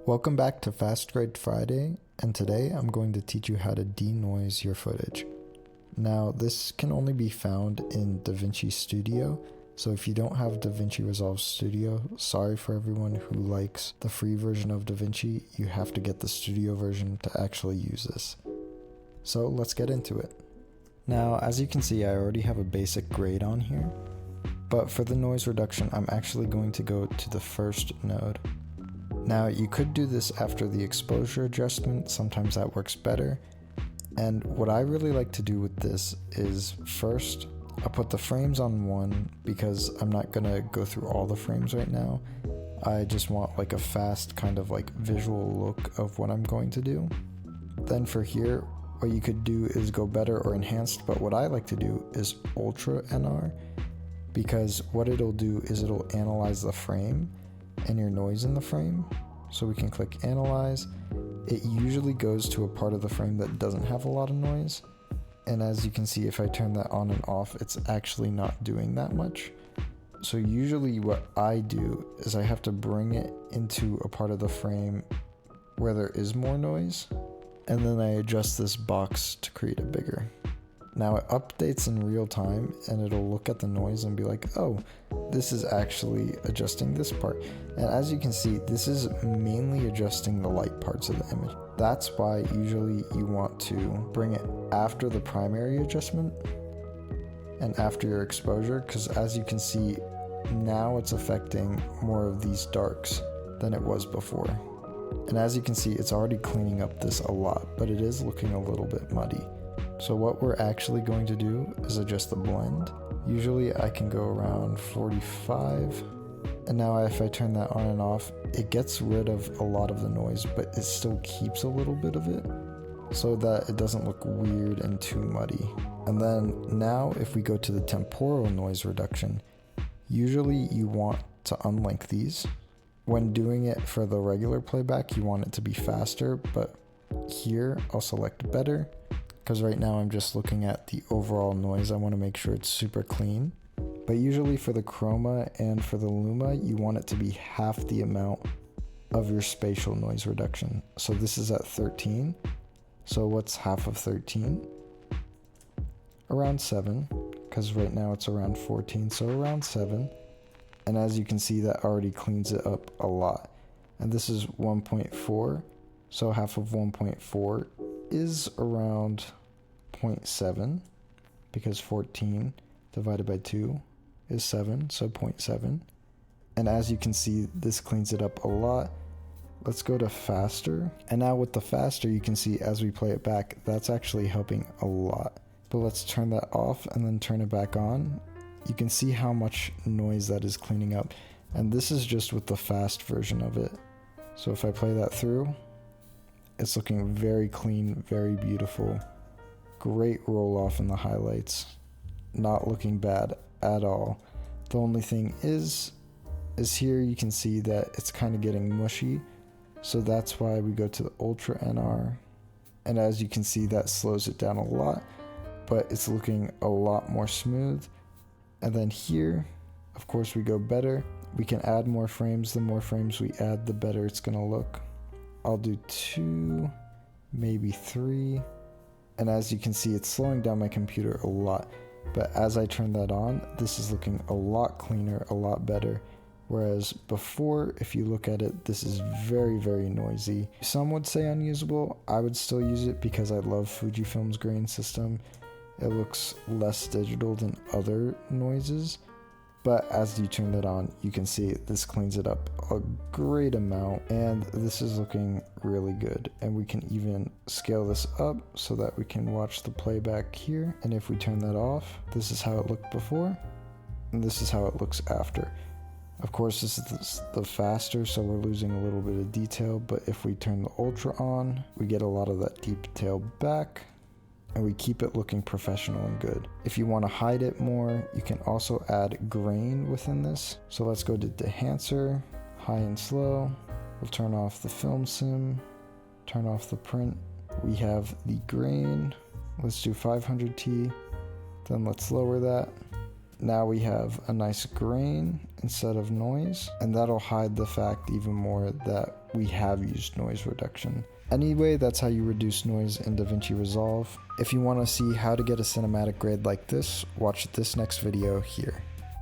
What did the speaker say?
Welcome back to Fast Grade Friday, and today I'm going to teach you how to denoise your footage. Now, this can only be found in DaVinci Studio, so if you don't have DaVinci Resolve Studio, sorry for everyone who likes the free version of DaVinci, you have to get the Studio version to actually use this. So let's get into it. Now, as you can see, I already have a basic grade on here, but for the noise reduction, I'm actually going to go to the first node. Now, you could do this after the exposure adjustment, sometimes that works better. And what I really like to do with this is first, I'll put the frames on 1 because I'm not gonna go through all the frames right now. I just want like a fast kind of like visual look of what I'm going to do. Then for here, what you could do is go better or enhanced, but what I like to do is Ultra NR, because what it'll do is it'll analyze the frame and your noise in the frame. So we can click analyze. It usually goes to a part of the frame that doesn't have a lot of noise. And as you can see, if I turn that on and off, it's actually not doing that much. So usually what I do is I have to bring it into a part of the frame where there is more noise. And then I adjust this box to create it bigger. Now it updates in real time and it'll look at the noise and be like, oh, this is actually adjusting this part. And as you can see, this is mainly adjusting the light parts of the image. That's why usually you want to bring it after the primary adjustment and after your exposure, because as you can see, now it's affecting more of these darks than it was before. And as you can see, it's already cleaning up this a lot, but it is looking a little bit muddy. So what we're actually going to do is adjust the blend. Usually I can go around 45. And now if I turn that on and off, it gets rid of a lot of the noise, but it still keeps a little bit of it so that it doesn't look weird and too muddy. And then now if we go to the temporal noise reduction, usually you want to unlink these. When doing it for the regular playback, you want it to be faster, but here I'll select better, because right now I'm just looking at the overall noise. I want to make sure it's super clean. But usually for the chroma and for the luma, you want it to be half the amount of your spatial noise reduction. So this is at 13. So what's half of 13? Around 7, because right now it's around 14, so around 7. And as you can see, that already cleans it up a lot. And this is 1.4, so half of 1.4 is around 0.7, because 14 divided by 2 is 7, so 0.7. And as you can see, this cleans it up a lot. Let's go to faster. And now with the faster, you can see as we play it back, that's actually helping a lot. But let's turn that off and then turn it back on. You can see how much noise that is cleaning up. And this is just with the fast version of it. So if I play that through, it's looking very clean, very beautiful. Great roll off in the highlights. Not looking bad at all. The only thing is here you can see that it's kind of getting mushy. So that's why we go to the Ultra NR. And as you can see, that slows it down a lot, but it's looking a lot more smooth. And then here, of course, we go better. We can add more frames. The more frames we add, the better it's gonna look. I'll do 2, maybe 3. And as you can see, it's slowing down my computer a lot. But as I turn that on, this is looking a lot cleaner, a lot better. Whereas before, if you look at it, this is very, very noisy. Some would say unusable. I would still use it because I love Fujifilm's grain system. It looks less digital than other noises. But as you turn that on, you can see this cleans it up a great amount, and this is looking really good. And we can even scale this up so that we can watch the playback here. And if we turn that off, this is how it looked before, and this is how it looks after. Of course, this is the faster, so we're losing a little bit of detail, but if we turn the Ultra on, we get a lot of that detail back. And we keep it looking professional and good. If you want to hide it more, you can also add grain within this. So let's go to enhancer, high and slow. We'll turn off the film sim, turn off the print. We have the grain. Let's do 500T. Then let's lower that. Now we have a nice grain instead of noise, and that'll hide the fact even more that we have used noise reduction. Anyway, that's how you reduce noise in DaVinci Resolve. If you want to see how to get a cinematic grade like this, watch this next video here.